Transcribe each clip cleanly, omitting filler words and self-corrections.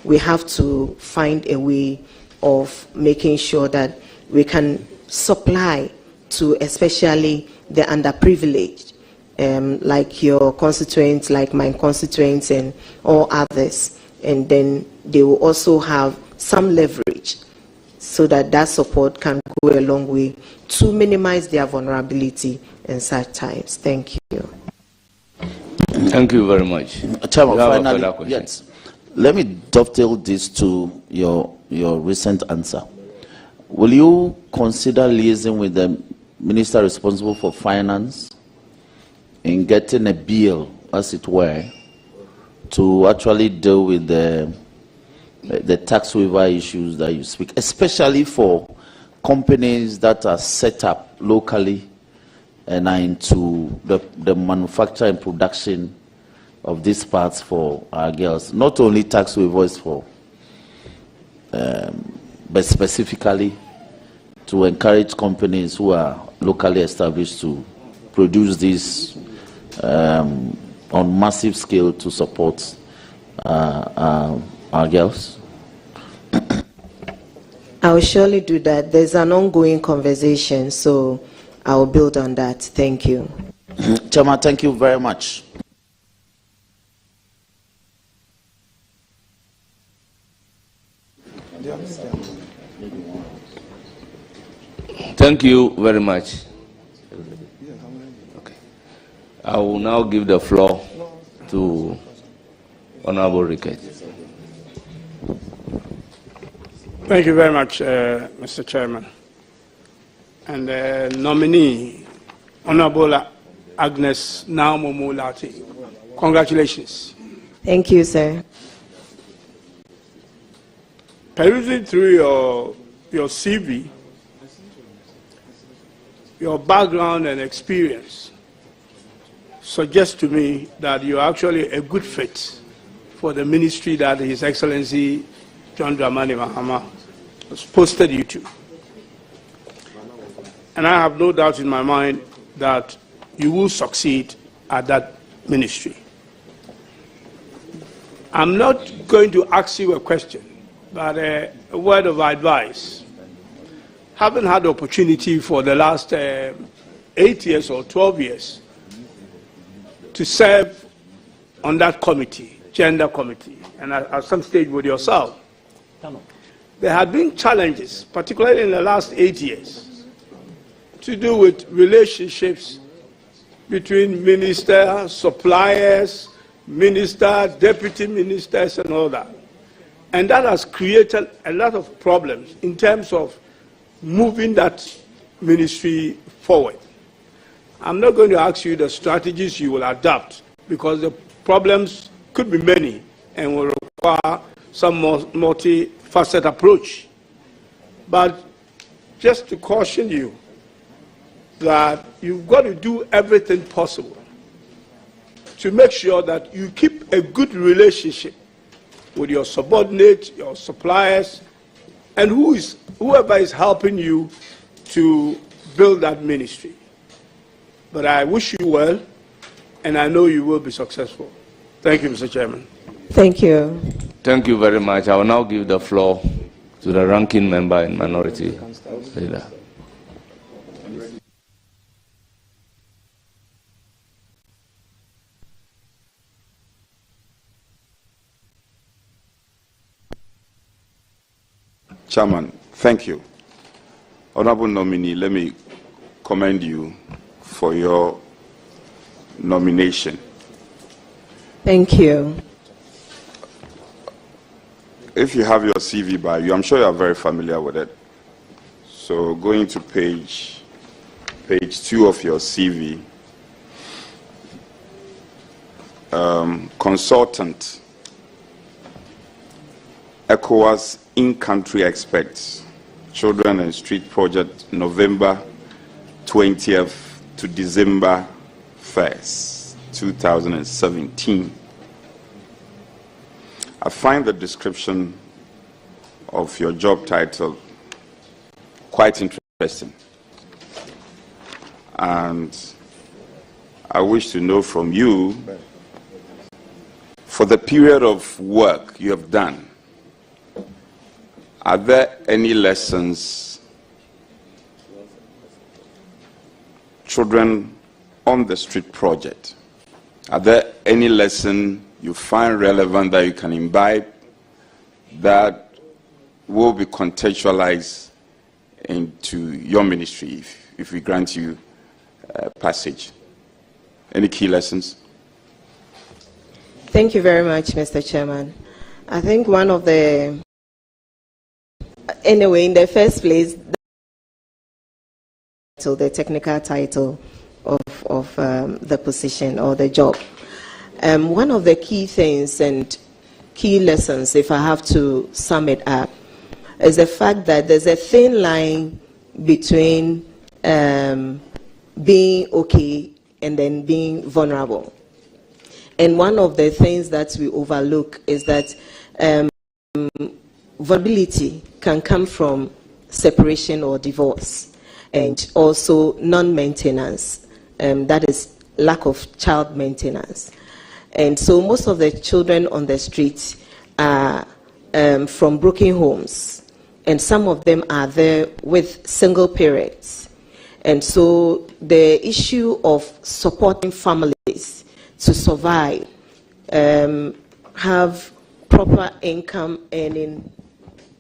we have to find a way of making sure that we can supply to especially the underprivileged, like your constituents, like my constituents, and all others. And then they will also have some leverage so that that support can go a long way to minimize their vulnerability in such times. Thank you. Thank you very much. Chairman, finally, yes, let me dovetail this to your recent answer. Will you consider liaising with the minister responsible for finance in getting a bill, as it were, to actually deal with the tax waiver issues that you speak, especially for companies that are set up locally and are into the manufacture and production of these parts for our girls? Not only tax waivers for, but specifically to encourage companies who are locally established to produce these on massive scale to support our girls. I will surely do that. There's an ongoing conversation, so I will build on that. Thank you. Chairman, thank you very much. Thank you very much. Okay. I will now give the floor to Honorable Rickett. Thank you very much, Mr. Chairman. And the nominee, Honorable Agnes Naumomulati. Congratulations. Thank you, sir. Perusing through your CV, your background and experience suggests to me that you're actually a good fit for the ministry that His Excellency John Dramani Mahama has posted you to. And I have no doubt in my mind that you will succeed at that ministry. I'm not going to ask you a question, but a word of advice. Having had the opportunity for the last 8 years or 12 years to serve on that committee, gender committee, and at some stage with yourself, there have been challenges, particularly in the last 8 years, to do with relationships between ministers, suppliers, ministers, deputy ministers, and all that. And that has created a lot of problems in terms of moving that ministry forward. I'm not going to ask you the strategies you will adopt, because the problems could be many and will require some multi-faceted approach. But just to caution you that you've got to do everything possible to make sure that you keep a good relationship with your subordinates, your suppliers, and whoever is helping you to build that ministry. But I wish you well, and I know you will be successful. Thank you, Mr. Chairman. Thank you. Thank you very much. I will now give the floor to the ranking member in minority leader. Chairman, thank you. Honorable nominee, let me commend you for your nomination. Thank you. If you have your CV by you, I'm sure you are very familiar with it. So going to page 2 of your CV, consultant, ECOWAS in-country experts, Children and Street Project, November 20th to December 1st, 2017. I find the description of your job title quite interesting. And I wish to know from you, for the period of work you have done Are there any lessons children on the street project? Are there any lesson you find relevant that you can imbibe that will be contextualized into your ministry if we grant you passage? Any key lessons? Thank you very much, Mr. Chairman. I think one of the, anyway, in the first place, the technical title of the position or the job. One of the key things and key lessons, if I have to sum it up, is the fact that there's a thin line between being okay and then being vulnerable. And one of the things that we overlook is that vulnerability can come from separation or divorce, and also non-maintenance, that is lack of child maintenance. And so most of the children on the street are from broken homes, and some of them are there with single parents. And so the issue of supporting families to survive, have proper income earning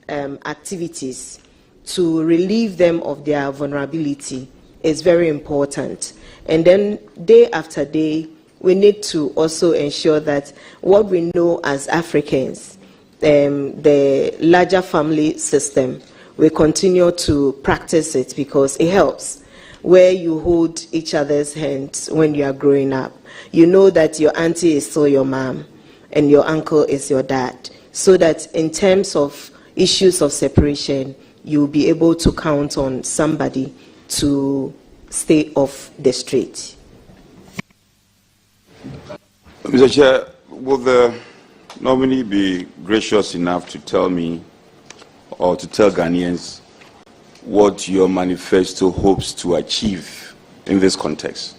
activities to relieve them of their vulnerability is very important. And then day after day, we need to also ensure that what we know as Africans, the larger family system, we continue to practice it because it helps. Where you hold each other's hands when you are growing up. You know that your auntie is still your mom and your uncle is your dad. So that in terms of issues of separation, you'll be able to count on somebody to stay off the street. Mr. Chair, will the nominee be gracious enough to tell me or to tell Ghanaians what your manifesto hopes to achieve in this context?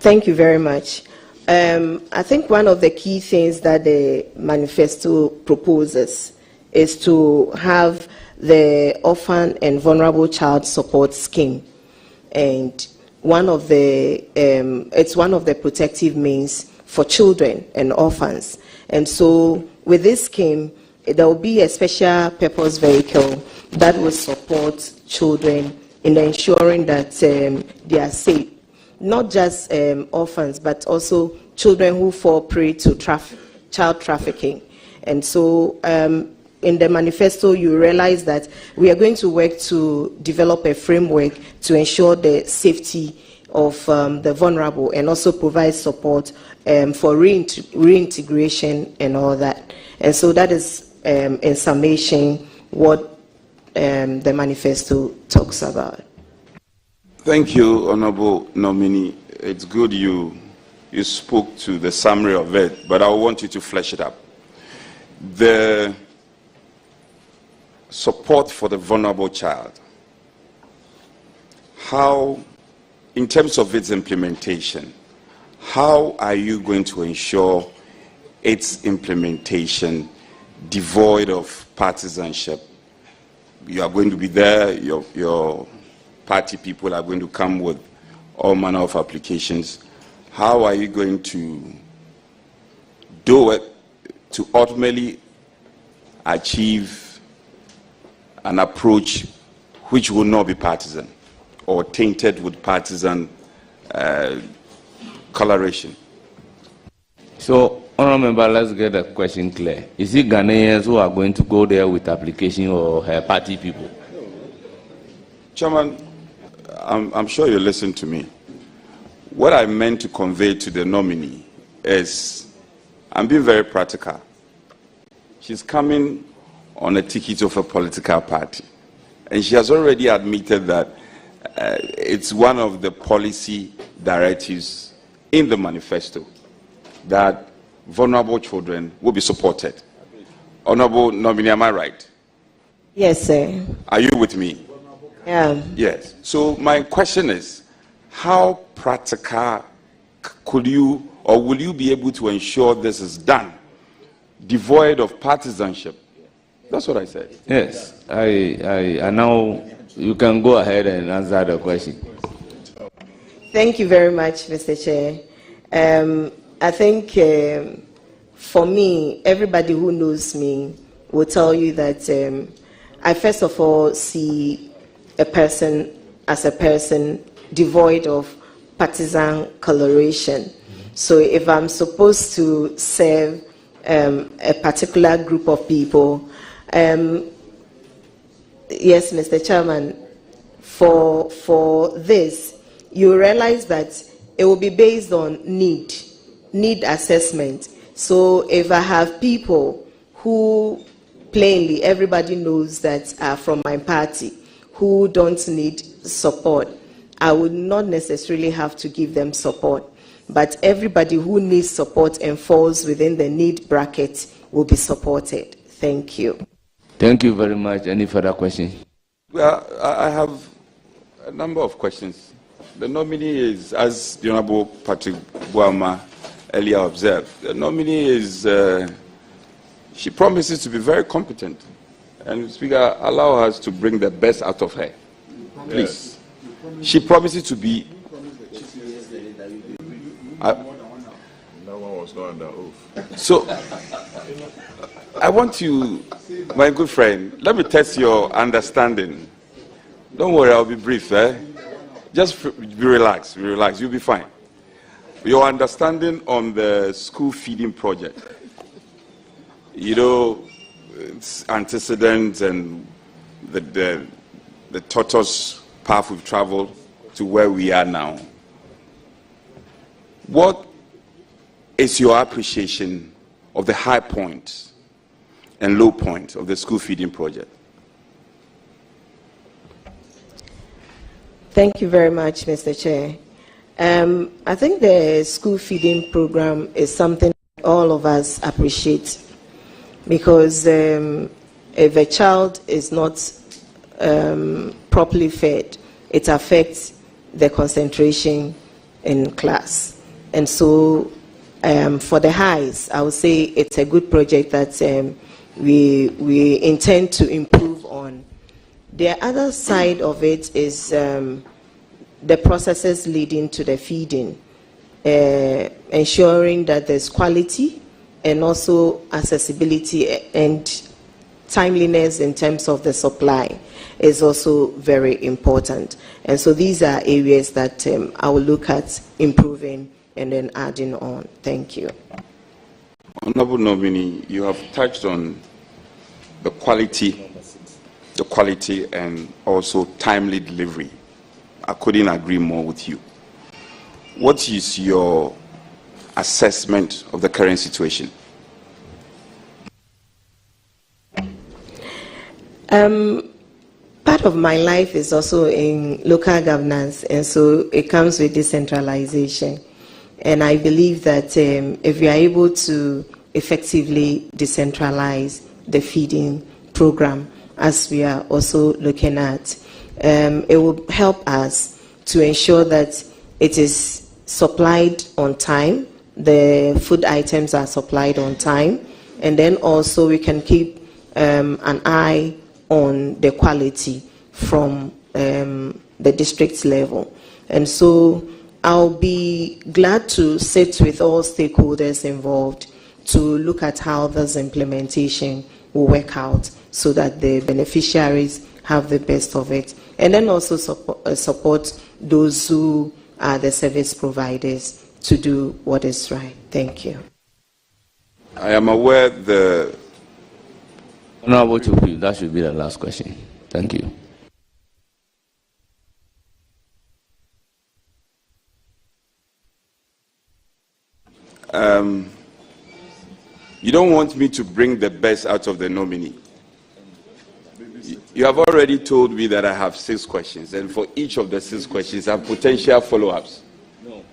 Thank you very much. I think one of the key things that the manifesto proposes is to have the orphan and vulnerable child support scheme, and one of the it's one of the protective means for children and orphans. And so with this scheme, there will be a special purpose vehicle that will support children in ensuring that they are safe. Not just orphans, but also children who fall prey to child trafficking. And so in the manifesto, you realize that we are going to work to develop a framework to ensure the safety of the vulnerable and also provide support for reintegration and all that. And so that is, in summation, what the manifesto talks about. Thank you, Honorable Nominee. It's good you spoke to the summary of it, but I want you to flesh it up. The support for the vulnerable child, how, in terms of its implementation, how are you going to ensure its implementation devoid of partisanship? You are going to be there, your party people are going to come with all manner of applications. How are you going to do it to ultimately achieve an approach which will not be partisan or tainted with partisan coloration? So, Honourable Member, let's get the question clear. Is it Ghanaians who are going to go there with application or her party people? Chairman, I'm sure you listen to me. What I meant to convey to the nominee is, I'm being very practical. She's coming on a ticket of a political party, and she has already admitted that it's one of the policy directives in the manifesto that vulnerable children will be supported. Honorable nominee, am I right? Yes, sir. Are you with me? Yeah. Yes. So my question is, how practical could you or will you be able to ensure this is done, devoid of partisanship? That's what I said. Yes, I now you can go ahead and answer the question. Thank you very much, Mr. Chair. I think for me, everybody who knows me will tell you that I first of all see a person as a person devoid of partisan coloration. So if I'm supposed to serve a particular group of people, yes, Mr. Chairman, for this, you realize that it will be based on need assessment. So if I have people who plainly everybody knows that are from my party who don't need support, I would not necessarily have to give them support. But everybody who needs support and falls within the need bracket will be supported. Thank you. Thank you very much. Any further questions? Well, I have a number of questions. The nominee is, as the Honorable Patrick Buama earlier observed, the nominee is, she promises to be very competent. And Speaker, allow us to bring the best out of her. Please. She promises to be... that one was not under oath. So, I want you, my good friend, let me test your understanding. Don't worry, I'll be brief. Just be relaxed, you'll be fine. Your understanding on the school feeding project. You know, its antecedents and the tortoise path we've traveled to where we are now. What is your appreciation of the high points and low points of the school feeding project? Thank you very much, Mr. Chair. I think the school feeding program is something all of us appreciate, because if a child is not properly fed, it affects the concentration in class. And so for the highs, I would say it's a good project that we intend to improve on. The other side of it is the processes leading to the feeding, ensuring that there's quality and also accessibility and timeliness in terms of the supply is also very important. And so these are areas that I will look at improving and then adding on. Thank you. Honorable nominee, you have touched on the quality and also timely delivery. I couldn't agree more with you. What is your assessment of the current situation? Part of my life is also in local governance, and so it comes with decentralization. And I believe that if we are able to effectively decentralize the feeding program, as we are also looking at, it will help us to ensure that it is supplied on time, the food items are supplied on time, and then also we can keep an eye on the quality from the district level. And so I'll be glad to sit with all stakeholders involved to look at how this implementation will work out so that the beneficiaries have the best of it. And then also support those who are the service providers to do what is right. Thank you. I am aware the... Honorable Chupi, that should be the last question. Thank you. You don't want me to bring the best out of the nominee. You have already told me that I have 6 questions, and for each of the 6 questions, I have potential follow-ups. No.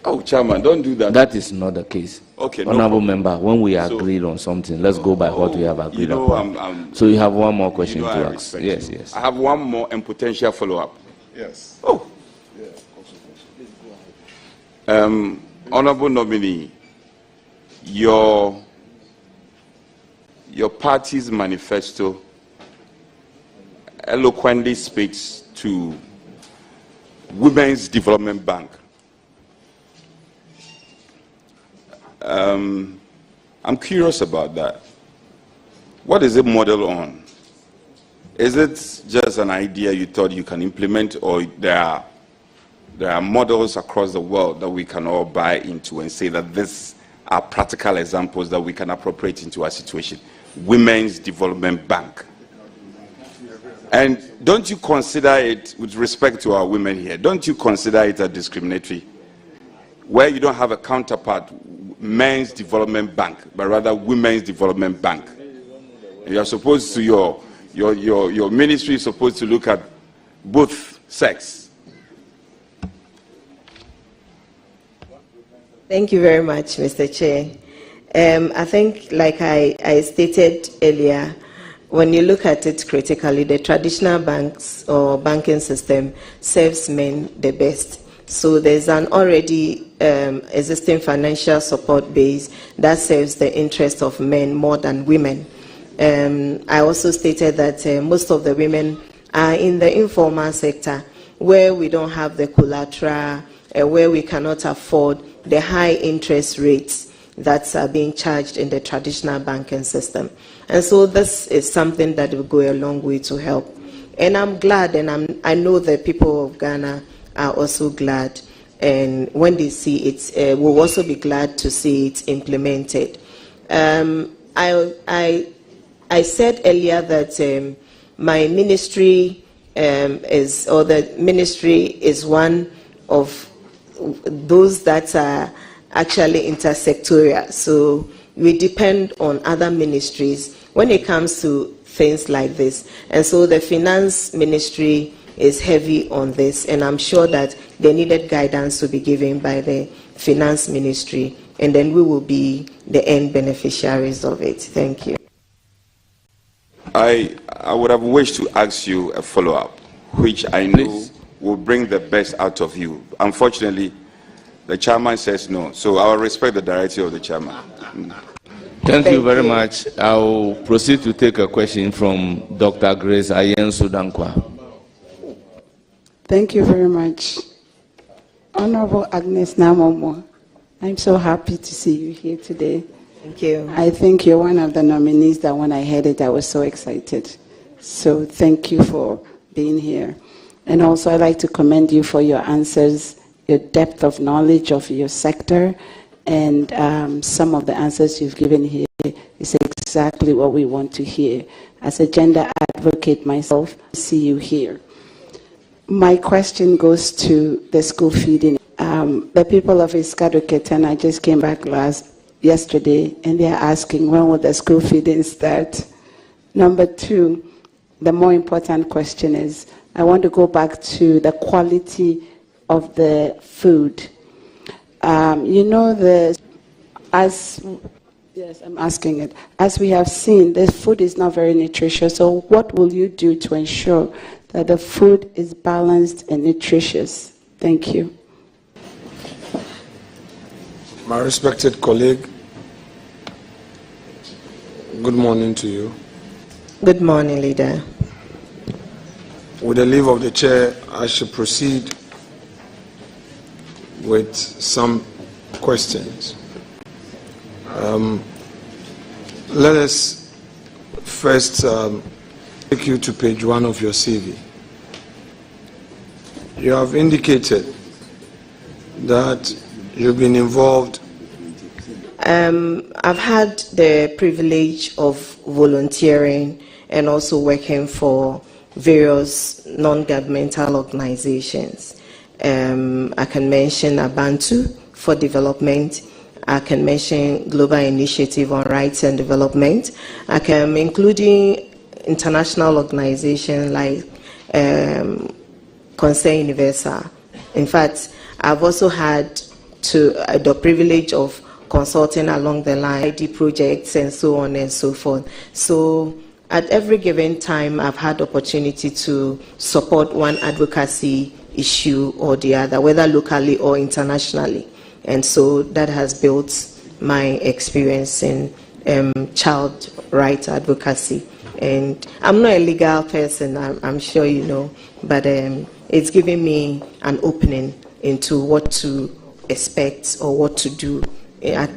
Oh, Chairman, don't do that. That is not the case. Okay, Honorable member, when we agreed on something, let's go by what we have agreed upon. So you have one more question to ask. Yes, yes. I have one more and potential follow-up. Yes. Oh. Yeah, Honorable nominee, your party's manifesto eloquently speaks to Women's Development Bank. I'm curious about that. What is it modeled on? Is it just an idea you thought you can implement, or there are models across the world that we can all buy into and say that these are practical examples that we can appropriate into our situation? Women's Development Bank. And don't you consider it, with respect to our women here, don't you consider it a discriminatory, where you don't have a counterpart, Men's Development Bank, but rather Women's Development Bank? You are supposed to, your ministry is supposed to look at both sex. Thank you very much, Mr. Chair. I think, like I stated earlier, when you look at it critically, the traditional banks or banking system serves men the best. So there's an already existing financial support base that serves the interest of men more than women. I also stated that most of the women are in the informal sector, where we don't have the collateral, where we cannot afford the high interest rates that are being charged in the traditional banking system. And so this is something that will go a long way to help. And I'm glad, and I know the people of Ghana are also glad, and when they see it, will also be glad to see it implemented. I said earlier that my ministry the ministry is one of those that are actually intersectorial. So we depend on other ministries when it comes to things like this. And so the finance ministry is heavy on this, and I'm sure that the needed guidance will be given by the finance ministry, and then we will be the end beneficiaries of it. Thank you. I would have wished to ask you a follow-up, which I know will bring the best out of you. Unfortunately, the chairman says no, so I will respect the directive of the chairman. Thank you very much. I will proceed to take a question from Dr. Grace Ayen Sudankwa. Thank you very much. Honorable Agnes Namomo, I'm so happy to see you here today. Thank you. I think you're one of the nominees that when I heard it, I was so excited. So thank you for being here. And also I'd like to commend you for your answers, your depth of knowledge of your sector, and some of the answers you've given here is exactly what we want to hear. As a gender advocate myself, I see you here. My question goes to the school feeding. The people of Iskadoketen, I just came back yesterday, and they're asking, when will the school feeding start? Number two, the more important question is, I want to go back to the quality of the food. You know, yes, I'm asking it. As we have seen, the food is not very nutritious. So what will you do to ensure that the food is balanced and nutritious? Thank you. My respected colleague, good morning to you. Good morning, Leader. With the leave of the chair, I should proceed with some questions. Let us first take you to page 1 of your CV. You have indicated that you've been involved. I've had the privilege of volunteering and also working for various non-governmental organizations. I can mention Abantu for development. I can mention Global Initiative on Rights and Development. I can, including international organizations like Conseil Universal. In fact, I've also had the privilege of consulting along the line, ID projects and so on and so forth. So at every given time, I've had opportunity to support one advocacy issue or the other, whether locally or internationally. And so that has built my experience in child rights advocacy. And I'm not a legal person, I'm sure you know, but it's giving me an opening into what to expect or what to do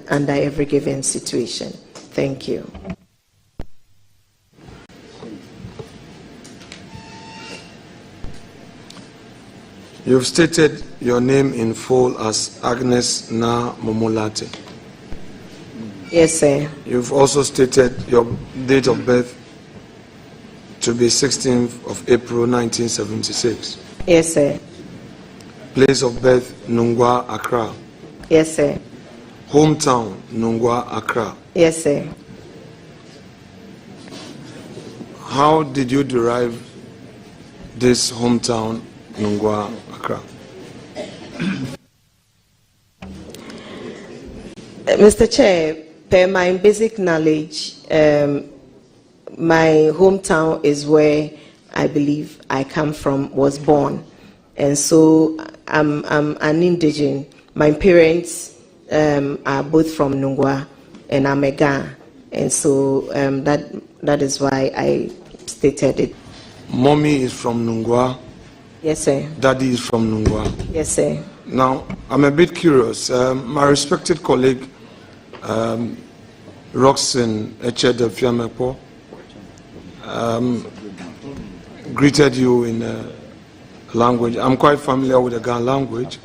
under every given situation. Thank you. You've stated your name in full as Agnes Na Momolate. Yes, sir. You've also stated your date of birth to be 16th of April 1976. Yes, sir. Place of birth, Nungwa, Accra. Yes, sir. Hometown, Nungwa, Accra. Yes, sir. How did you derive this hometown, Nungwa, Accra? Mr. Chair, per my basic knowledge, my hometown is where I believe I come from, was born. And so I'm an indigene. My parents are both from Nungwa, and I'm a Ghanaian. And so that is why I stated it. Mommy is from Nungwa. Yes, sir. Daddy is from Nungwa. Yes, sir. Now, I'm a bit curious. My respected colleague, Roxanne Echede-Fiamepo, greeted you in a language. I'm quite familiar with the Ghan language.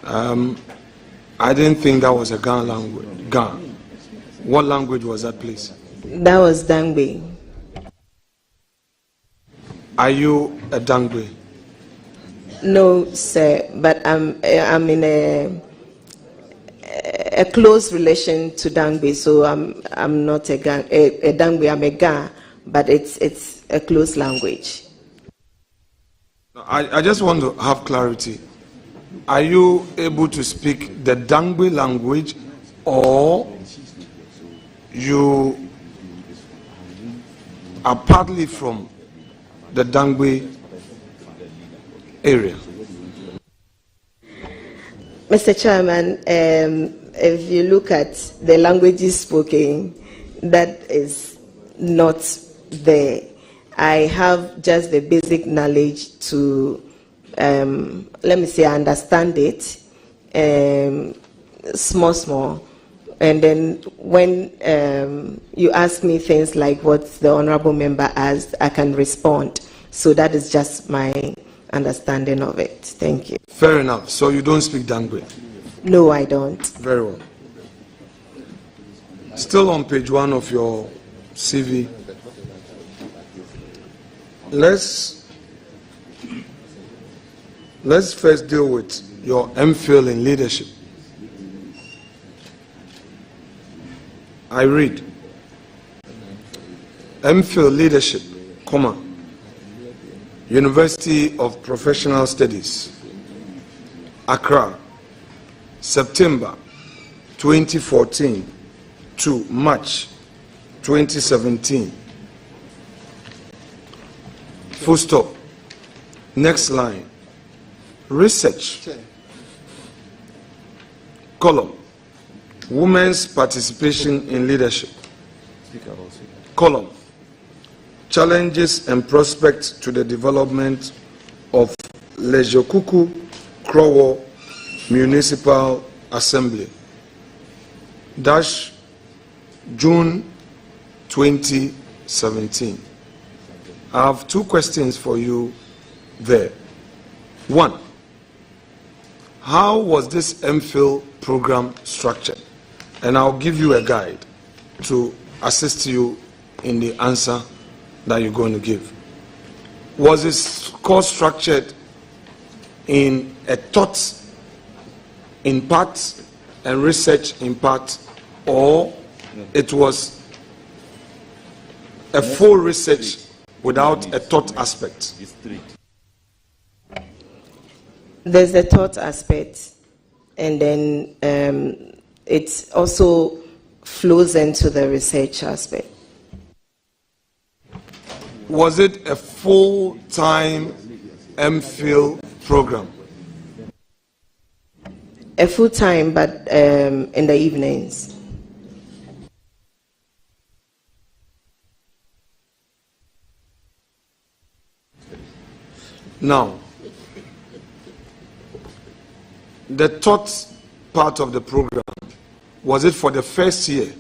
I didn't think that was a Ghan language. Ghan. What language was that, please? That was Dangbe. Are you a Dangbe? No, sir, but I'm in a close relation to Dangbe, so I'm not a Dangbe. I'm a Ghan, but it's a close language. I just want to have clarity. Are you able to speak the Dangbe language, or you are partly from the Dangbe area? Mr. Chairman, if you look at the languages spoken, that is not there. I have just the basic knowledge to, let me say, I understand it, small. And then when you ask me things like what the honorable member asked, I can respond. So that is just my understanding of it. Thank you. Fair enough. So you don't speak Dangbe? No, I don't. Very well. Still on page 1 of your CV, let's first deal with your MPhil in leadership. I read, MPhil leadership, University of Professional Studies, Accra, September 2014 to March 2017. Full stop. Next line. Research. Column. Women's participation in leadership. Column. Challenges and prospects to the development of Lejokuku Krowo Municipal Assembly. Dash June 2017. I have 2 questions for you there. 1, how was this MPhil program structured? And I'll give you a guide to assist you in the answer that you're going to give. Was this course structured in a thought in part and research in part, or it was a full research without a thought aspect? There's the thought aspect, and then it also flows into the research aspect. Was it a full-time MPhil program? A full time, but in the evenings. Now, the taught part of the program, was it for the first year?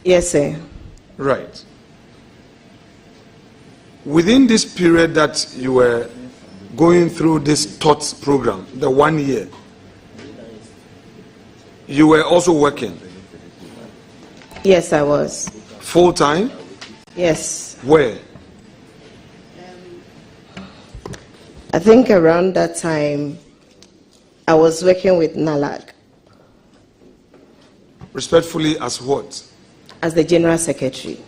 Yes, sir. Right. Within this period that you were going through this taught program, the 1 year, you were also working? Yes, I was. Full time? Yes. Where? I think around that time, I was working with NALAG. Respectfully, as what? As the General Secretary.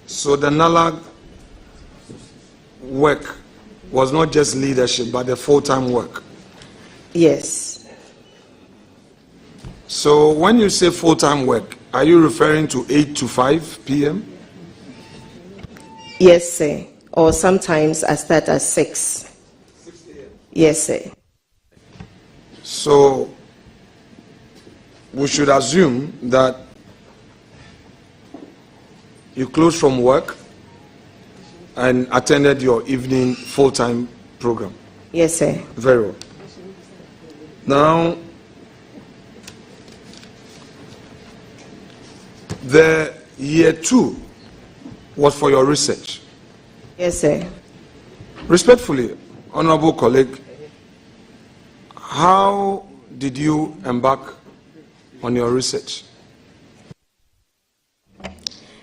So the NALAG work was not just leadership, but the full-time work? Yes. So when you say full-time work, are you referring to 8 to 5 p.m.? Yes, sir. Or sometimes I start at 6. 6 a.m. Yes, sir. So we should assume that you closed from work and attended your evening full-time program. Yes, sir. Very well. Now, the year 2 was for your research. Yes, sir. Respectfully, honorable colleague, how did you embark on your research?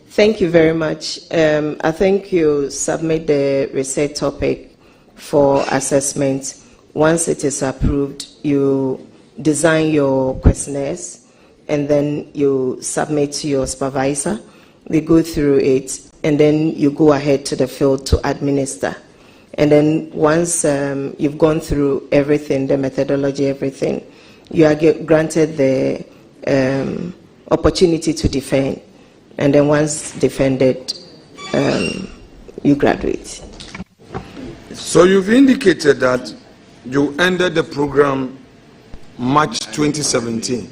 Thank you very much. I think you submit the research topic for assessment. Once it is approved, you design your questionnaires and then you submit to your supervisor. They go through it and then you go ahead to the field to administer. And then once you've gone through everything, the methodology, everything, you are granted the opportunity to defend. And then once defended, you graduate. So you've indicated that you ended the program March 2017.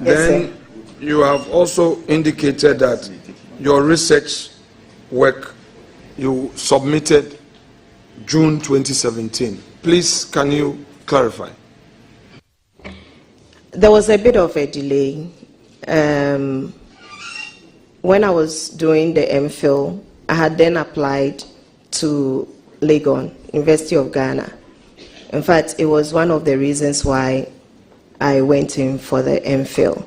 Yes, then sir. you have also indicated that your research work you submitted June 2017. Please, can you clarify? There was a bit of a delay. When I was doing the MPhil, I had then applied to Legon, University of Ghana. In fact, it was one of the reasons why I went in for the MPhil,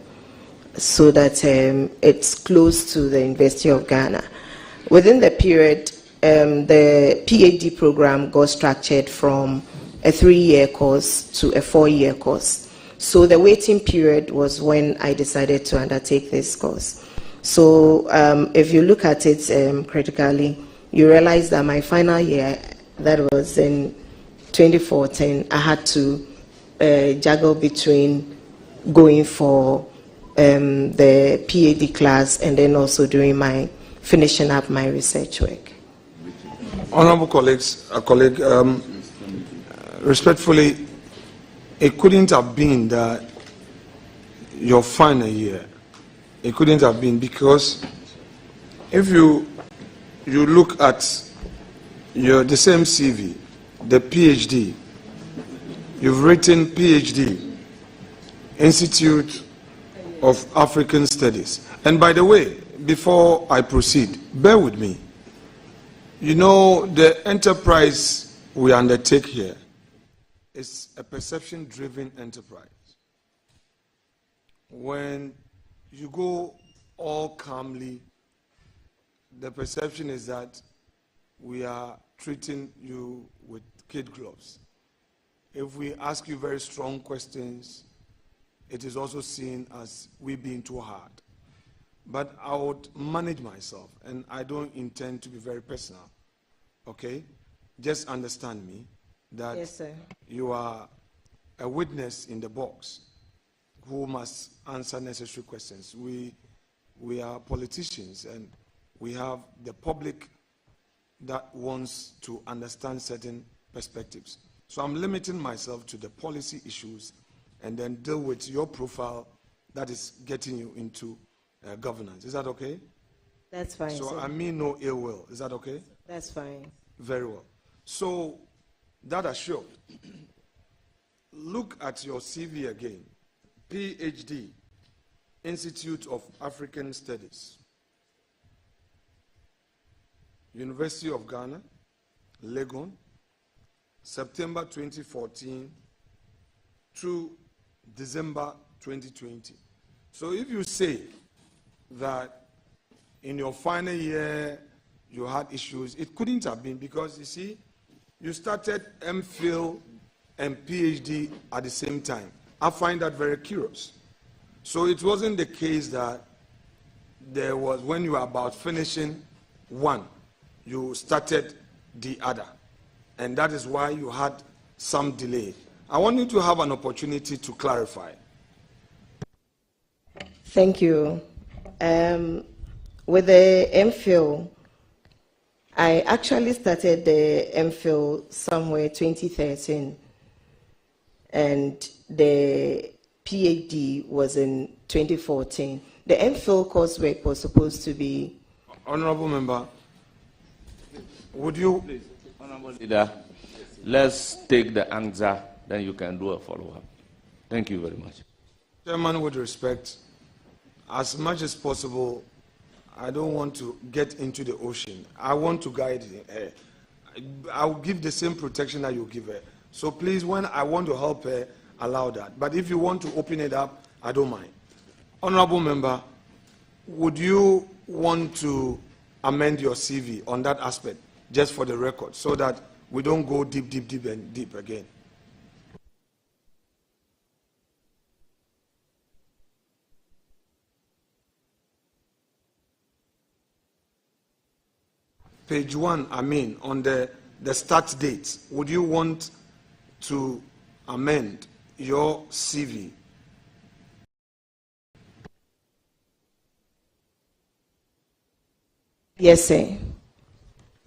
so that it's close to the University of Ghana. Within the period, the PhD program got structured from a 3-year course to a 4-year course. So the waiting period was when I decided to undertake this course. So if you look at it critically, you realize that my final year, that was in 2014, I had to juggle between going for the PhD class and then also doing finishing up my research work. Honorable colleagues, respectfully, it couldn't have been that your final year. It couldn't have been, because if you look at the same CV, the PhD, you've written PhD, Institute of African Studies. And by the way, before I proceed, bear with me. You know, the enterprise we undertake here is a perception-driven enterprise. When you go all calmly, the perception is that we are treating you with kid gloves. If we ask you very strong questions, it is also seen as we being too hard. But I would manage myself, and I don't intend to be very personal. Okay? Just understand me that Yes, sir. you are a witness in the box who must answer necessary questions. We are politicians, and we have the public that wants to understand certain perspectives. So I'm limiting myself to the policy issues and then deal with your profile that is getting you into governance. Is that okay? That's fine. So sir. I mean no ill will. Is that okay? That's fine. Very well. So that assured, look at your CV again. PhD, Institute of African Studies, University of Ghana, Legon, September 2014 to December 2020. So if you say that in your final year you had issues, it couldn't have been, because you see, you started MPhil and PhD at the same time. I find that very curious. So it wasn't the case that there was, when you were about finishing one, you started the other. And that is why you had some delay. I want you to have an opportunity to clarify. Thank you. With the MPhil, I actually started the MPhil somewhere 2013, and the PhD was in 2014. The MPhil coursework was supposed to be... Honorable Member, would you... Please, Honorable Leader, let's take the answer, then you can do a follow-up. Thank you very much. Chairman, with respect, as much as possible, I don't want to get into the ocean. I want to guide her. I'll give the same protection that you give her. So please, when I want to help her, allow that. But if you want to open it up, I don't mind. Honorable Member, would you want to amend your CV on that aspect, just for the record, so that we don't go deep, deep, deep, and deep again? Page 1, I mean, on the start date, would you want to amend your CV? Yes, sir.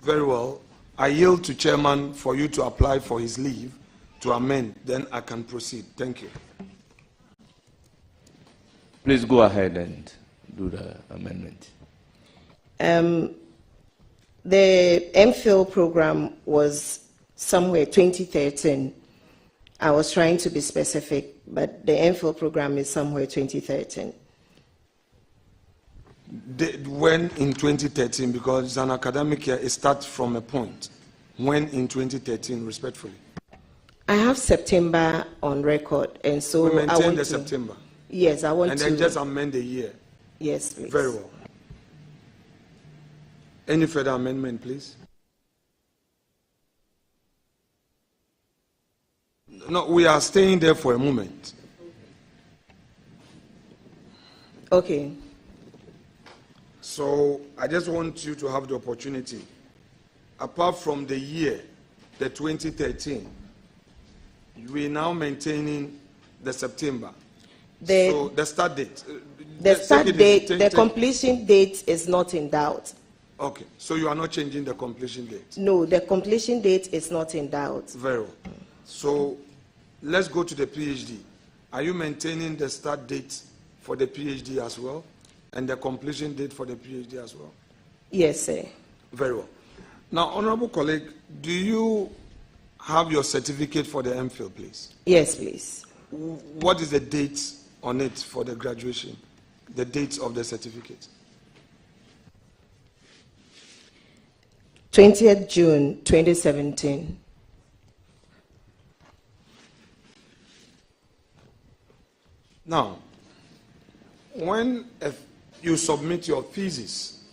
Very well. I yield to Chairman for you to apply for his leave to amend. Then I can proceed. Thank you. Please go ahead and do the amendment. The MPhil program was somewhere 2013. I was trying to be specific, but the MPhil program is somewhere 2013. When in 2013, because it's an academic year, it starts from a point. When in 2013, respectfully? I have September on record, and so we maintain I want the to, September. Yes, I want to. And then just amend the year. Yes, please. Very well. Any further amendment, please? No, we are staying there for a moment. Okay. So I just want you to have the opportunity. Apart from the year, the 2013, we are now maintaining the September. So the start date. The start date, the completion date is not in doubt. Okay, so you are not changing the completion date? No, the completion date is not in doubt. Very well. So let's go to the PhD. Are you maintaining the start date for the PhD as well, and the completion date for the PhD as well? Yes, sir. Very well. Now, honorable colleague, do you have your certificate for the MPhil, please? Yes, please. What is the date on it for the graduation? The date of the certificate? 20th June 2017. Now, when you submit your thesis,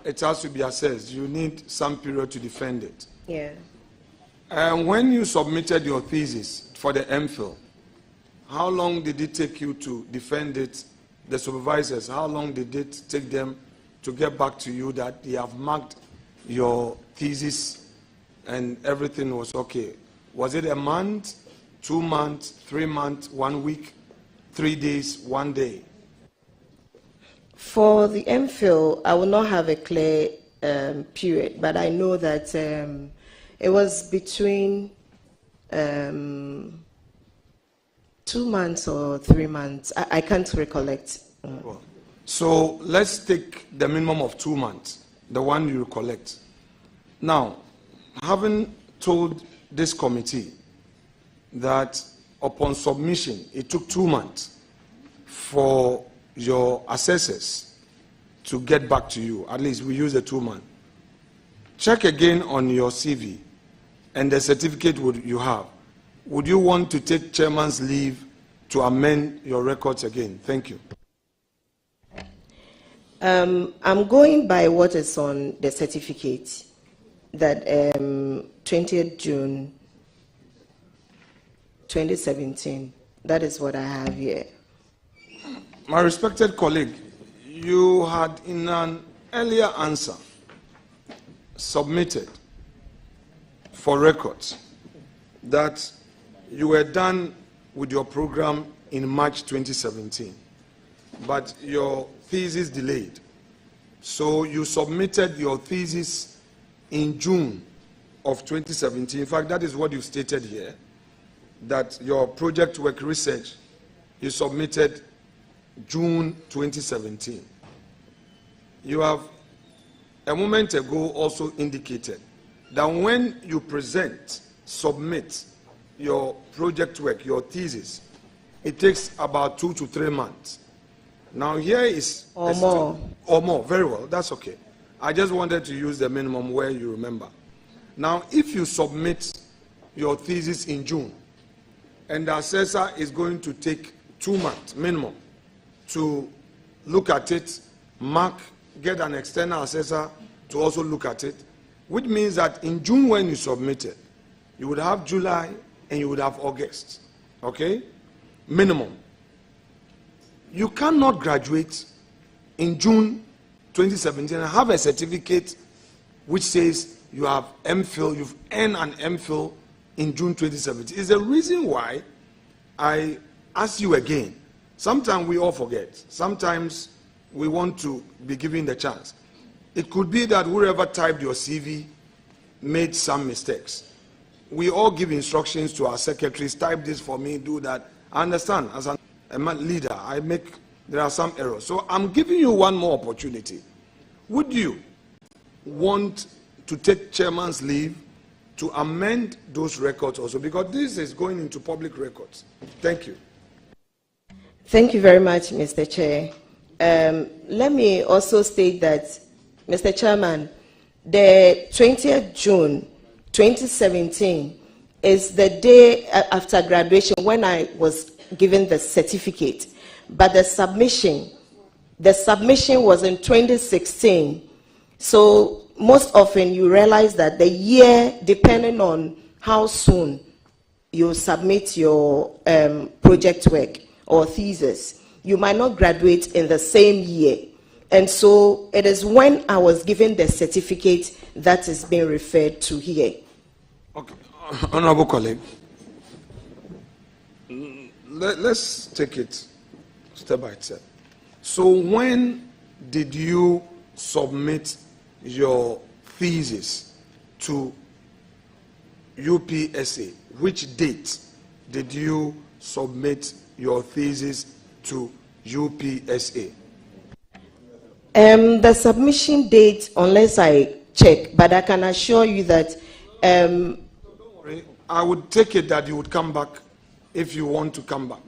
it has to be assessed. You need some period to defend it. Yeah. And when you submitted your thesis for the MPhil, how long did it take you to defend it? The supervisors, how long did it take them to get back to you that they have marked your thesis and everything was okay? Was it a month, 2 months, 3 months, 1 week, 3 days, 1 day? For the MPhil, I will not have a clear period, but I know that it was between 2 months or 3 months. I can't recollect. So let's take the minimum of 2 months, the one you recollect. Now, having told this committee that upon submission, it took 2 months for your assessors to get back to you. At least we use the 2 months. Check again on your CV and the certificate you have. Would you want to take chairman's leave to amend your records again? Thank you. I'm going by what is on the certificate, that 20th June 2017. That is what I have here. My respected colleague, you had in an earlier answer submitted for records that you were done with your program in March 2017, but your thesis delayed. So you submitted your thesis in June of 2017. In fact, that is what you stated here, that your project work research you submitted June 2017. You have a moment ago also indicated that when you submit your project work, your thesis, it takes about 2 to 3 months. Now here is... Or more. Or more, very well, that's okay. I just wanted to use the minimum where you remember. Now, if you submit your thesis in June, and the assessor is going to take 2 months minimum to look at it, mark, get an external assessor to also look at it, which means that in June when you submit it, you would have July and you would have August, okay? Minimum. You cannot graduate in June 2017 and have a certificate which says you have MPhil, you've earned an MPhil in June 2017. It's the reason why I ask you again. Sometimes we all forget. Sometimes we want to be given the chance. It could be that whoever typed your CV made some mistakes. We all give instructions to our secretaries, type this for me, do that. I understand, as a leader, there are some errors. So I'm giving you one more opportunity. Would you want to take chairman's leave to amend those records also? Because this is going into public records. Thank you. Thank you very much, Mr. Chair. Let me also state that, Mr. Chairman, the 20th June 2017 is the day after graduation when I was given the certificate, but the submission was in 2016. So most often you realize that the year, depending on how soon you submit your project work or thesis, you might not graduate in the same year. And so it is when I was given the certificate that is being referred to here. Okay, honorable colleague, let's take it step by step. So when did you submit your thesis to UPSA? Which date did you submit your thesis to UPSA? The submission date, unless I check, but I can assure you that... Don't worry. I would take it that you would come back if you want to come back.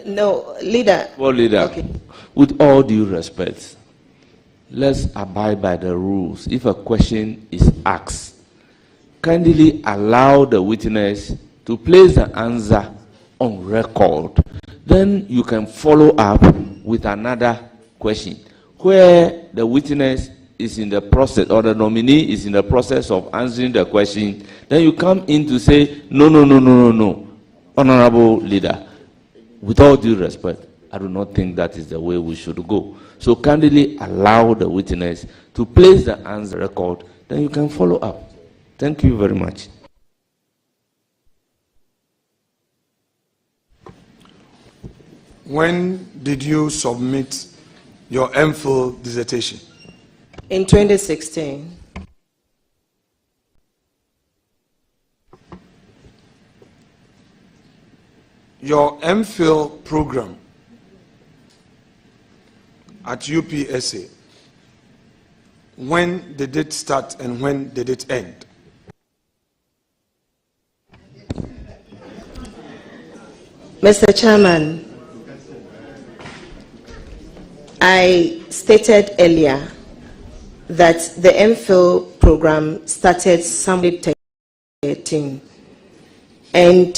No, leader. Well, leader, okay. With all due respect, let's abide by the rules. If a question is asked, kindly allow the witness to place the answer on record. Then you can follow up with another question where the witness is in the process, or the nominee is in the process of answering the question. Then you come in to say, no, honorable leader. With all due respect, I do not think that is the way we should go. So kindly allow the witness to place the answer record, then you can follow up. Thank you very much. When did you submit your MPhil dissertation? In 2016. Your MPhil program at UPSA, when did it start and when did it end? Mr. Chairman, I stated earlier that the MPhil program started somewhere 2013, and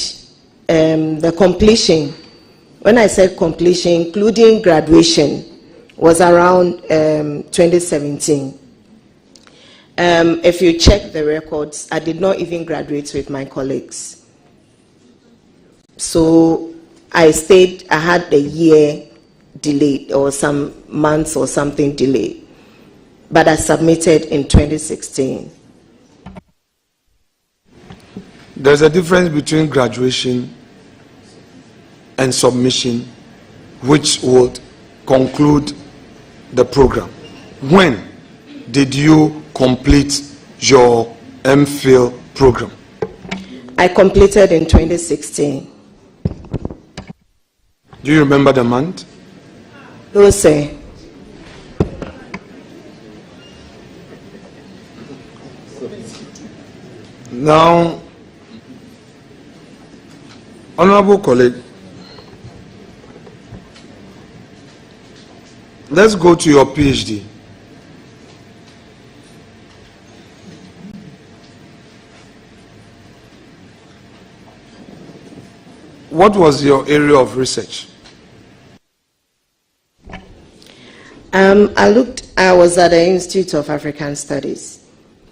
the completion, when I said completion, including graduation, was around 2017. If you check the records, I did not even graduate with my colleagues. So I stayed, I had a year delayed or some months or something delayed, but I submitted in 2016. There's a difference between graduation and submission, which would conclude the program. When did you complete your MPhil program? I completed in 2016. Do you remember the month? No, sir. Now, honorable colleague, let's go to your PhD. What was your area of research? I was at the Institute of African Studies,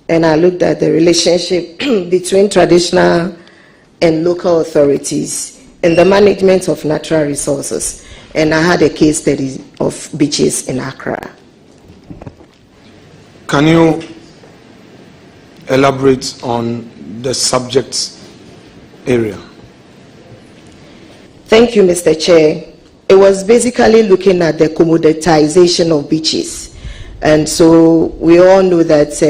and I looked at the relationship between traditional and local authorities in the management of natural resources, and I had a case study of beaches in Accra. Can you elaborate on the subject area? Thank you, Mr. Chair. It was basically looking at the commoditization of beaches. And so we all know that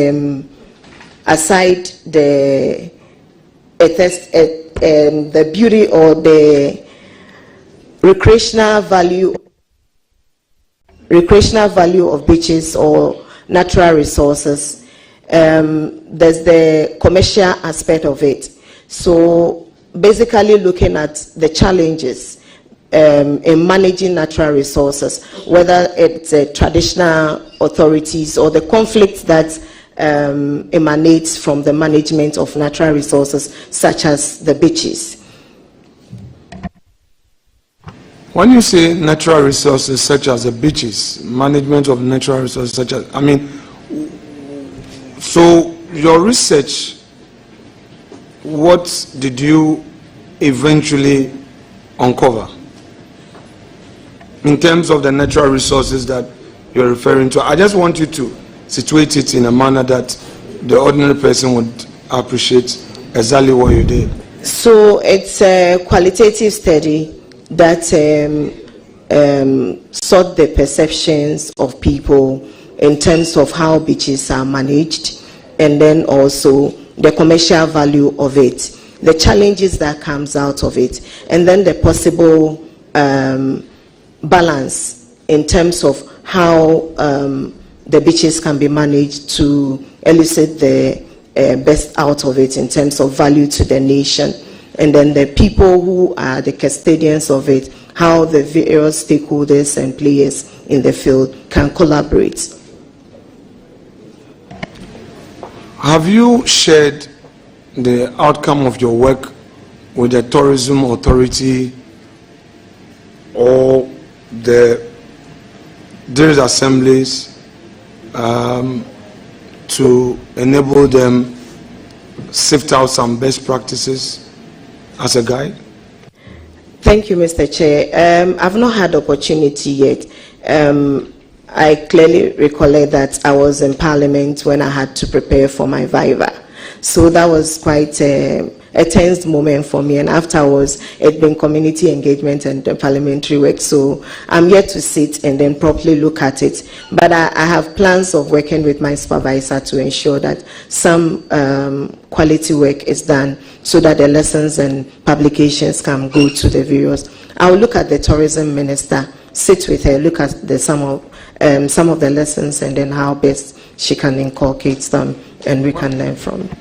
aside the beauty or the recreational value of beaches or natural resources, there's the commercial aspect of it. So basically looking at the challenges in managing natural resources, whether it's traditional authorities or the conflicts that emanates from the management of natural resources, such as the beaches. When you say natural resources such as the beaches, management of natural resources such as, so your research, what did you eventually uncover in terms of the natural resources that you're referring to? I just want you to situate it in a manner that the ordinary person would appreciate exactly what you did. So it's a qualitative study that sought the perceptions of people in terms of how beaches are managed, and then also the commercial value of it, the challenges that comes out of it, and then the possible balance in terms of how the beaches can be managed to elicit the best out of it in terms of value to the nation, and then the people who are the custodians of it, how the various stakeholders and players in the field can collaborate. Have you shared the outcome of your work with the tourism authority or the various assemblies to enable them sift out some best practices as a guide? Thank you, Mr. Chair. I've not had opportunity yet. I clearly recollect that I was in Parliament when I had to prepare for my viva. So that was quite a tense moment for me, and afterwards it's been community engagement and parliamentary work. So I'm yet to sit and then properly look at it, but I have plans of working with my supervisor to ensure that some quality work is done so that the lessons and publications can go to the various. I'll look at the tourism minister, sit with her, look at some of the lessons, and then how best she can inculcate them and we can learn from it.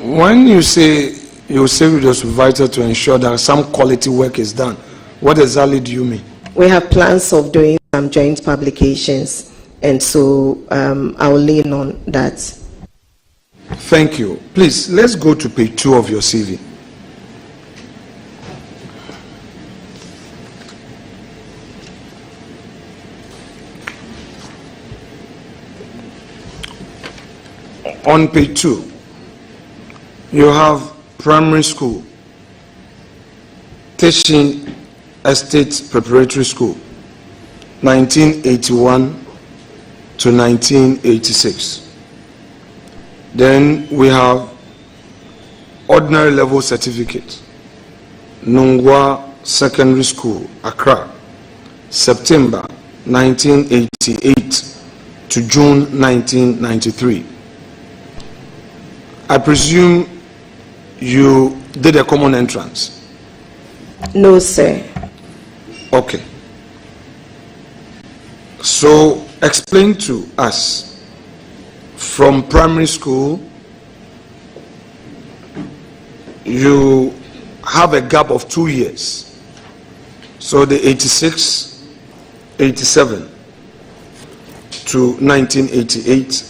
When you say with your supervisor to ensure that some quality work is done, what exactly do you mean? We have plans of doing some joint publications, and so I'll lean on that. Thank you. Please, let's go to page 2 of your CV. On page 2, you have primary school, Teshin Estate Preparatory School, 1981 to 1986. Then we have ordinary level certificate, Nungwa Secondary School, Accra, September 1988 to June 1993. I presume you did a common entrance? No, sir. Okay. So explain to us, from primary school, you have a gap of 2 years. So the 86, 87 to 1988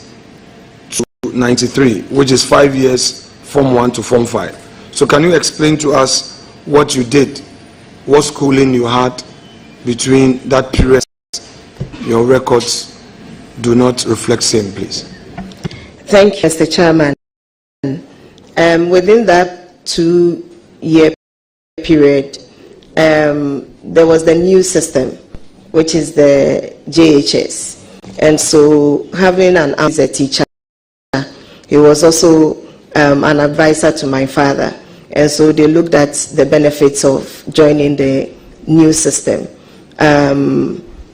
to 93, which is 5 years, Form 1 to Form 5. So can you explain to us what you did, what schooling you had between that period? Your records do not reflect same, please. Thank you, Mr. Chairman. Within that 2-year period, there was the new system, which is the JHS. And so having as a teacher, he was also an advisor to my father. And so they looked at the benefits of joining the new system.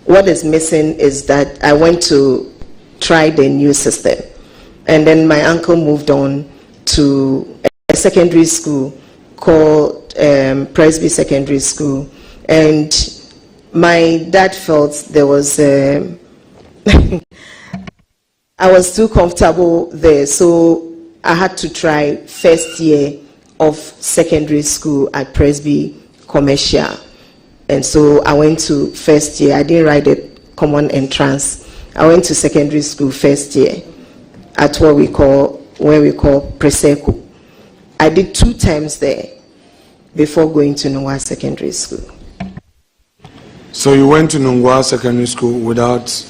What is missing is that I went to try the new system. And then my uncle moved on to a secondary school called Presby Secondary School. And my dad felt there was I was too comfortable there, so I had to try first year of secondary school at Presby Commercial. And so I went to first year. I didn't write a common entrance. I went to secondary school first year at where we call Preseko. I did 2 terms there before going to Nungwa Secondary School. So you went to Nungwa Secondary School without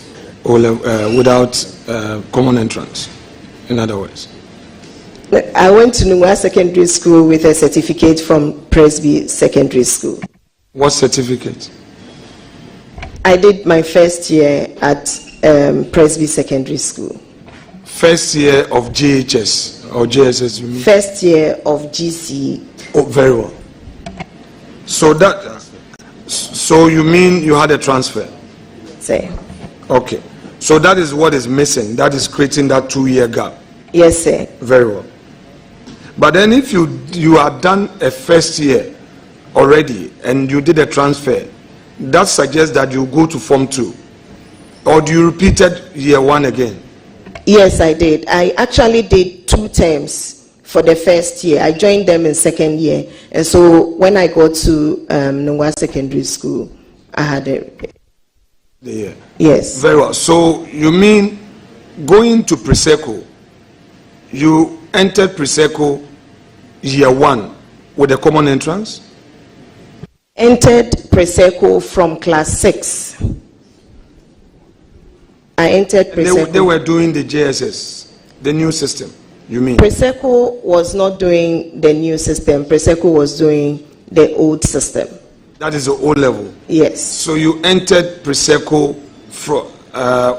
common entrance, in other words? I went to Nungwa Secondary School with a certificate from Presby Secondary School. What certificate? I did my first year at Presby Secondary School. First year of JHS or JSS, you mean? First year of GC. Oh, very well. So you mean you had a transfer? Say. Okay. So that is what is missing. That is creating that 2-year gap. Yes, sir. Very well. But then if you had done a first year already and you did a transfer, that suggests that you go to Form 2. Or do you repeated year 1 again? Yes, I did. I actually did 2 terms for the first year. I joined them in second year. And so when I got to Nungwa Secondary School, I had the year. Yes. Very well. So you mean going to Preseko, you entered Preseko year 1 with a common entrance? Entered Preseko from class 6. I entered Preseko. They were doing the JSS, the new system, you mean? Preseko was not doing the new system. Preseko was doing the old system. That is the old level? Yes. So you entered Preseko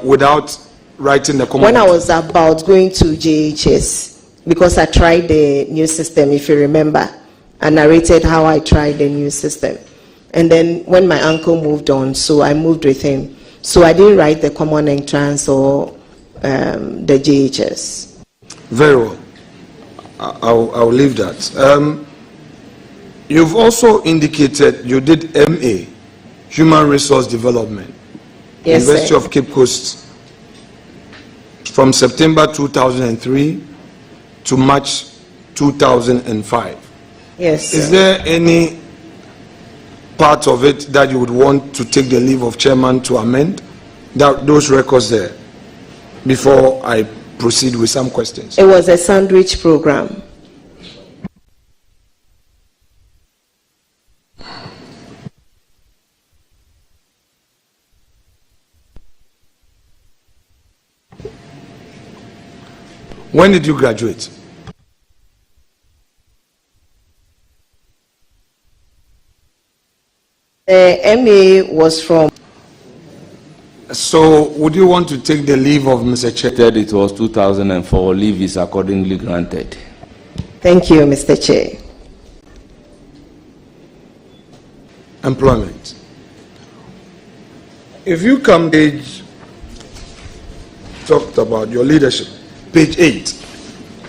without writing the common When entrance? I was about going to JHS, because I tried the new system, if you remember. I narrated how I tried the new system. And then when my uncle moved on, so I moved with him. So I didn't write the common entrance or the JHS. Very well. I'll leave that. You've also indicated you did MA, Human Resource Development, Yes, University sir. of Cape Coast, from September 2003 to March 2005. Yes, sir. Is there any part of it that you would want to take the leave of chairman to amend those records there before I proceed with some questions? It was a sandwich program. When did you graduate? The MA was from. So, would you want to take the leave of Mr. Chair? It was 2004. Leave is accordingly granted. Thank you, Mr. Chair. Employment. If you come page, talked about your leadership, page 8.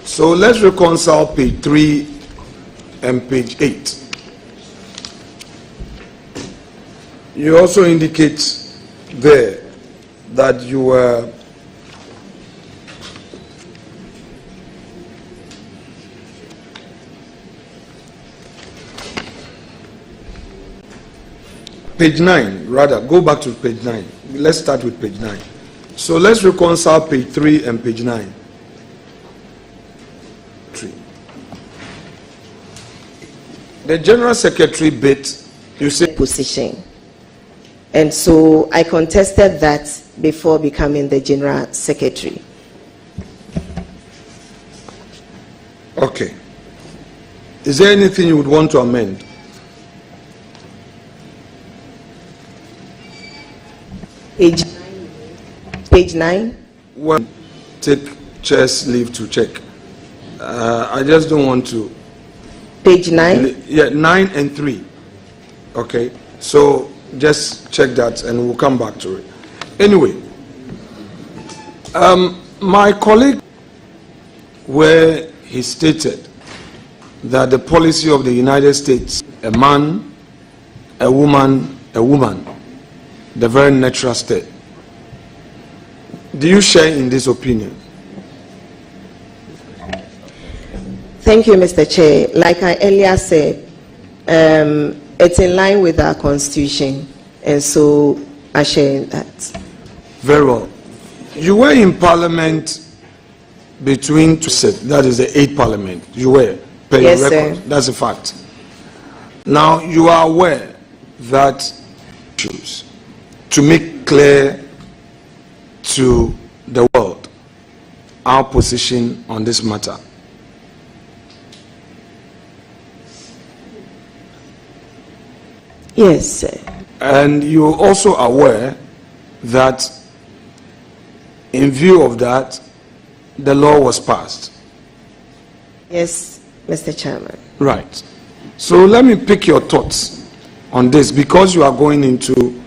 So let's reconcile page 3 and page 8. You also indicate there that you were page 9, rather, go back to page 9. Let's start with page 9. So let's reconcile page 3 and page 9. 3. The General Secretary bit, you say Position. And so I contested that before becoming the General Secretary. okay. Is there anything you would want to amend? Page 9. Well, take chair's leave to check. I just don't want to. Page 9. Yeah, 9 and 3. Okay. So just check that and we'll come back to it. Anyway, my colleague, where he stated that the policy of the United States, a man, a woman, the very natural state. Do you share in this opinion? Thank you, Mr. Chair. Like I earlier said, it's in line with our constitution, and so I share in that. Very well. You were in Parliament between, that is the 8th Parliament. You were. Per Yes, your record. sir. That's a fact. Now, you are aware that to make clear to the world our position on this matter. Yes, sir. And you're also aware that in view of that, the law was passed. Yes, Mr. Chairman. Right. So let me pick your thoughts on this, because you are going into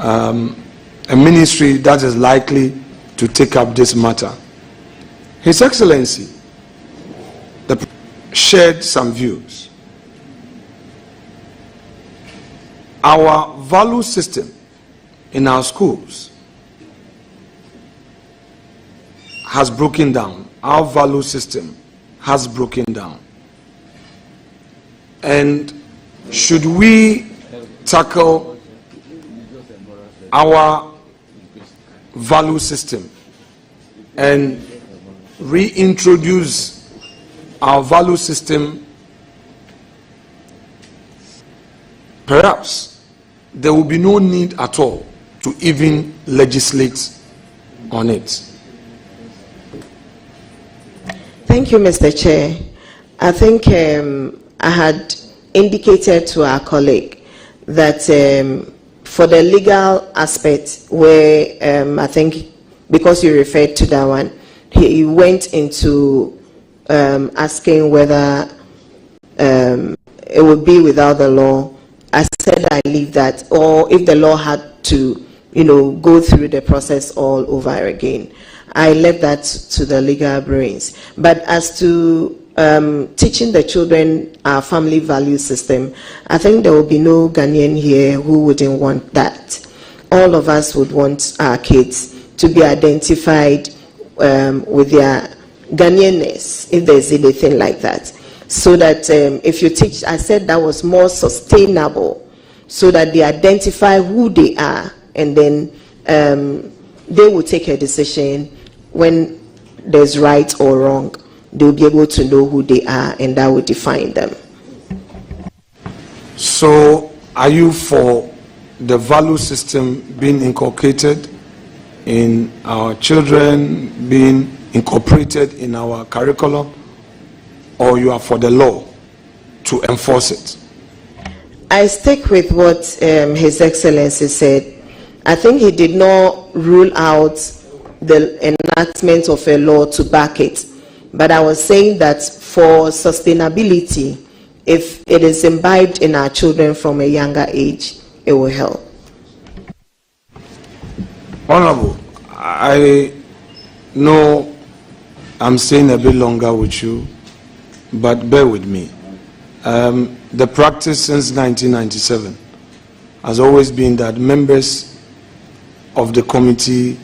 a ministry that is likely to take up this matter. His Excellency shared some views. Our value system in our schools has broken down. Our value system has broken down. And should we tackle our value system and reintroduce our value system, perhaps there will be no need at all to even legislate on it. Thank you, Mr. Chair. I think I had indicated to our colleague that for the legal aspect, where I think because you referred to that one, he went into asking whether it would be without the law. I said I leave that, or if the law had to, go through the process all over again, I left that to the legal brains. But as to teaching the children our family value system, I think there will be no Ghanaian here who wouldn't want that. All of us would want our kids to be identified with their Ghanaianness, if there's anything like that. So that if you teach, I said that was more sustainable, so that they identify who they are, and then they will take a decision when there's right or wrong. They'll be able to know who they are, and that will define them. So, are you for the value system being inculcated in our children, being incorporated in our curriculum, or you are for the law to enforce it? I stick with what His Excellency said. I think he did not rule out the enactment of a law to back it. But I was saying that for sustainability, if it is imbibed in our children from a younger age, it will help. Honorable, I know I'm staying a bit longer with you, but bear with me. The practice since 1997 has always been that members of the committee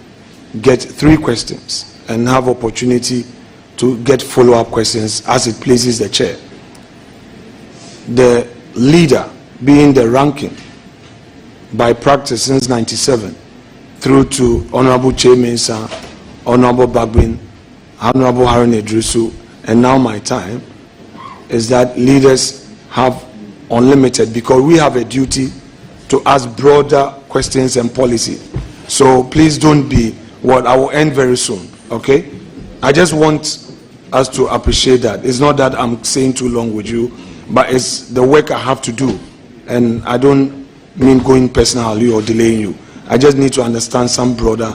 get 3 questions and have opportunity to get follow-up questions as it pleases the chair. The leader being the ranking by practice since 97 through to Honorable Che Mensah, Honorable Bagbin, Honorable Harun Edrusu, and now my time, is that leaders have unlimited, because we have a duty to ask broader questions and policy. So please don't be I will end very soon, okay? I just want us to appreciate that. It's not that I'm saying too long with you, but it's the work I have to do. And I don't mean going personally or delaying you. I just need to understand some broader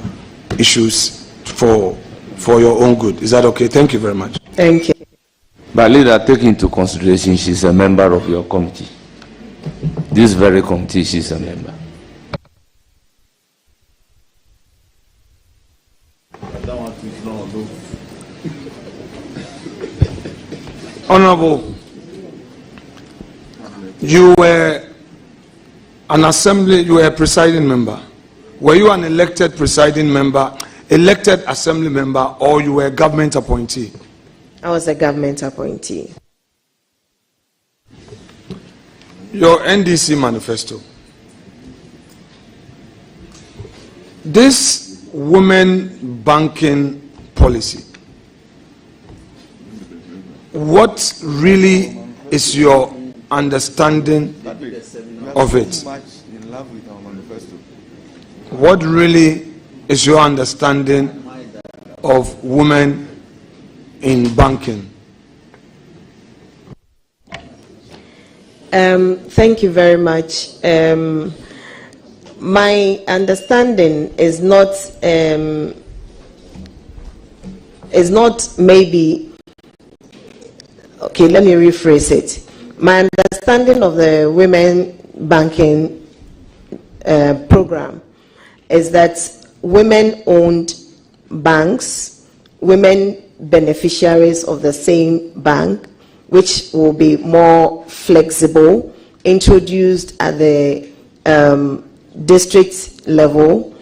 issues for your own good. Is that okay? Thank you very much. Thank you. But leader, take into consideration she's a member of your committee. This very committee, she's a member. Honorable, you were an assembly, you were a presiding member. Were you an elected presiding member, elected assembly member, or you were a government appointee? I was a government appointee. Your NDC manifesto. This women banking policy, what really is your understanding of it? What really is your understanding of women in banking? Thank you very much. My understanding is not maybe. Okay, let me rephrase it. My understanding of the women banking program is that women-owned banks, women beneficiaries of the same bank, which will be more flexible, introduced at the district level,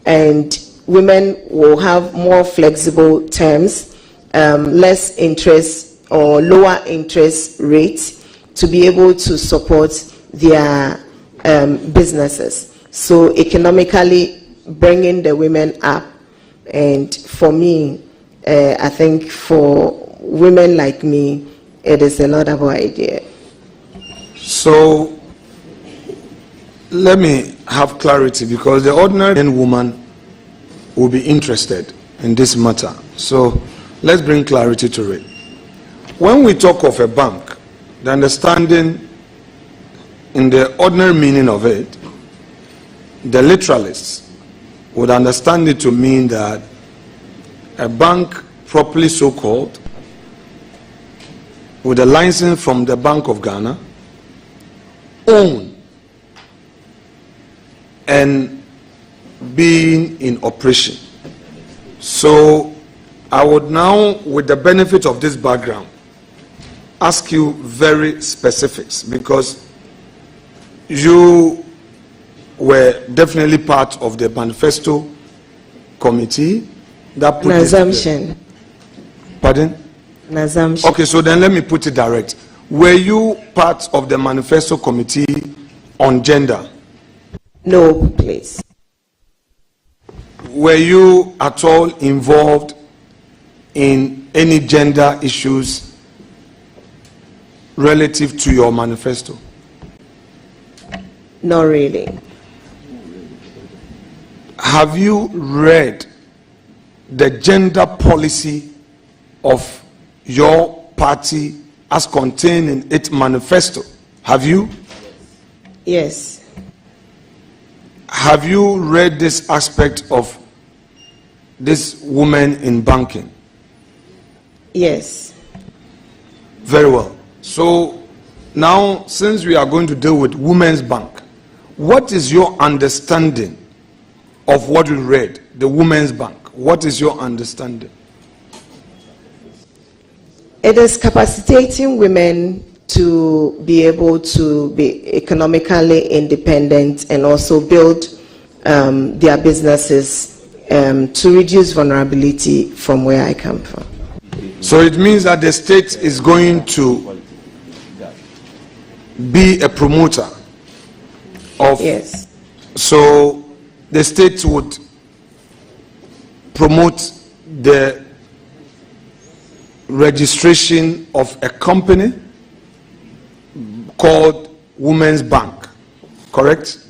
and women will have more flexible terms, less interest or lower interest rates to be able to support their businesses. So economically bringing the women up. And for me, I think for women like me, it is a laudable idea. So let me have clarity, because the ordinary woman will be interested in this matter. So let's bring clarity to it. When we talk of a bank, the understanding in the ordinary meaning of it, the literalists would understand it to mean that a bank properly so called, with a license from the Bank of Ghana, own and being in operation. So I would now, with the benefit of this background, ask you very specifics, because you were definitely part of the manifesto committee that put An assumption. Pardon? An assumption. Okay, so then let me put it direct. Were you part of the manifesto committee on gender? No, please. Were you at all involved in any gender issues relative to your manifesto? Not really. Have you read the gender policy of your party as contained in its manifesto? Have you? Yes. Have you read this aspect of this woman in banking? Yes. Very well. So now, since we are going to deal with Women's Bank, what is your understanding of what you read, the Women's Bank? What is your understanding? It is capacitating women to be able to be economically independent and also build their businesses to reduce vulnerability from where I come from. So it means that the state is going to be a promoter of... Yes. So the state would promote the registration of a company called Women's Bank, correct?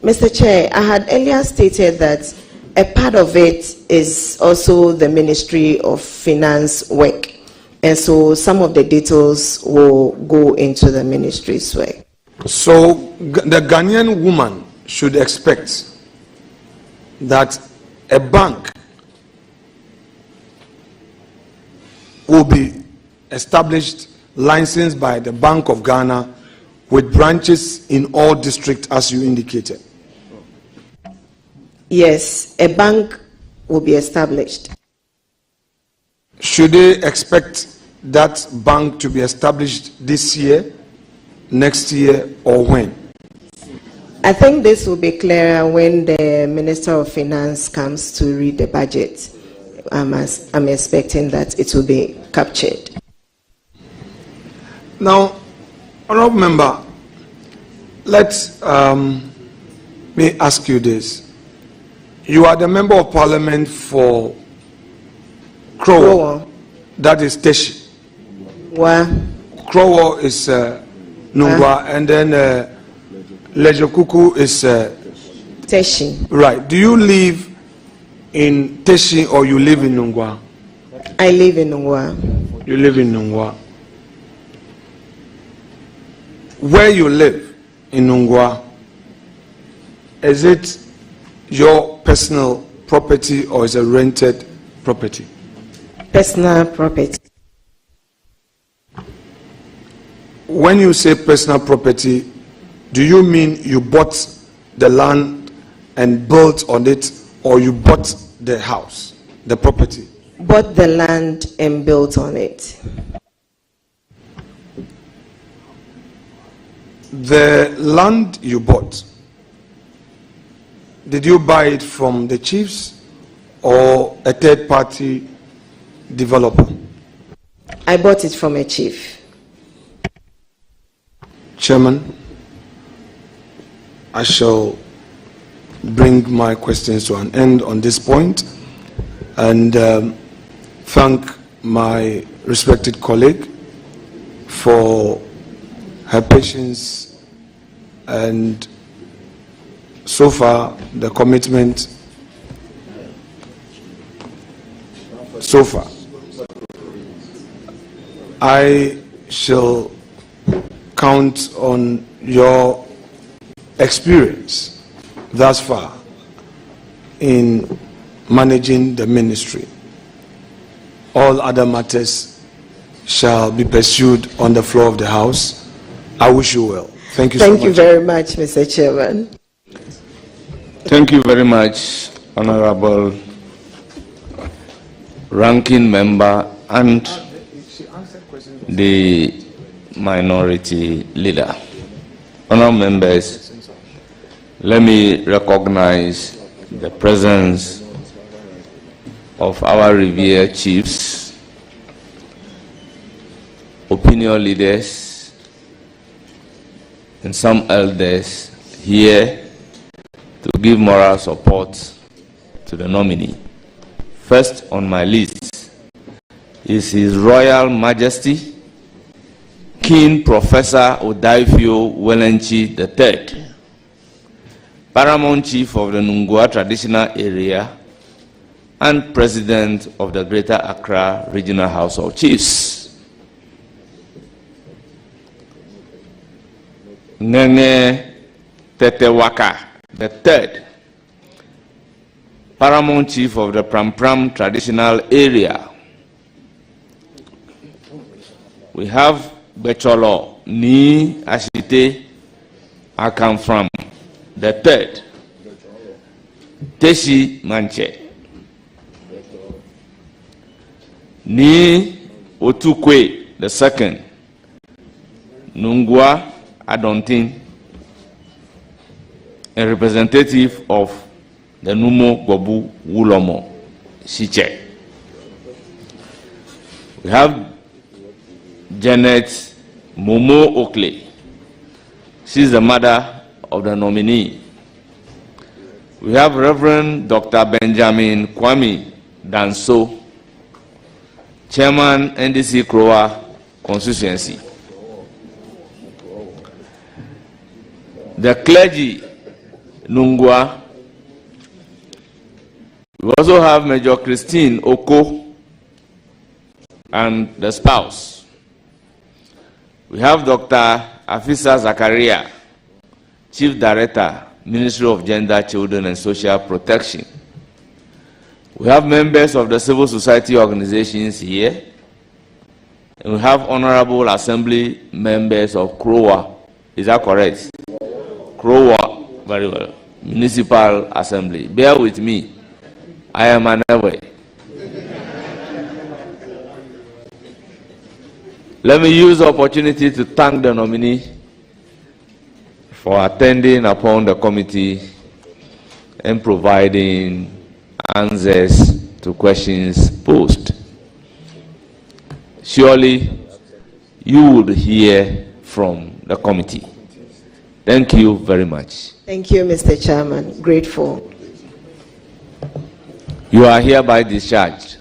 Mr. Chair, I had earlier stated that a part of it is also the Ministry of Finance work, and so some of the details will go into the ministry's work. So the Ghanaian woman should expect that a bank will be established, licensed by the Bank of Ghana, with branches in all districts as you indicated. Yes, a bank will be established. Should they expect that bank to be established this year, next year, or when? I think this will be clearer when the Minister of Finance comes to read the budget. I'm expecting that it will be captured. Now, honorable member, let me ask you this. You are the member of parliament for Krowo. That is Teshi. Wa. Krowo is Nungwa, and then Lejokuku is Teshi. Right. Do you live in Teshi or you live in Nungwa? I live in Nungwa. You live in Nungwa. Where you live in Nungwa, is it your personal property or is it rented property? Personal property. When you say personal property, do you mean you bought the land and built on it, or you bought the house, the property? Bought the land and built on it. The land you bought, did you buy it from the chiefs or a third-party developer? I bought it from a chief. Chairman, I shall bring my questions to an end on this point and thank my respected colleague for her patience and so far the commitment so far. I shall count on your experience thus far in managing the ministry. All other matters shall be pursued on the floor of the House I wish you well. Thank you so much. Thank you very much, Mr. Chairman. Thank you very much, Honorable Ranking Member and the Minority Leader. Honourable members, let me recognize the presence of our revered chiefs, opinion leaders, and some elders here to give moral support to the nominee. First on my list is His Royal Majesty, King Professor Odaifio Wellenchi III, Paramount Chief of the Nungua Traditional Area and President of the Greater Accra Regional House of Chiefs. Nene Tetewaka III, Paramount Chief of the Pram Traditional Area. We have Becholo Ni Ashite Akan from the third, Teshi Manche Ni Otukwe the second, Nungua Adontin, a representative of the Numo Gobu Wulomo Shiche. We have Janet Momo Oakley. She's the mother of the nominee. We have Reverend Dr. Benjamin Kwame Danso, Chairman NDC Kroa Constituency. The clergy Nungua. We also have Major Christine Oko and the spouse. We have Dr. Afisa Zakaria, Chief Director, Ministry of Gender, Children and Social Protection. We have members of the civil society organizations here. And we have Honorable Assembly members of Kroa. Is that correct? Kroa, very well. Municipal Assembly. Bear with me. I am an away. Let me use the opportunity to thank the nominee for attending upon the committee and providing answers to questions posed. Surely you would hear from the committee. Thank you very much. Thank you, Mr. Chairman. Grateful. You are hereby discharged.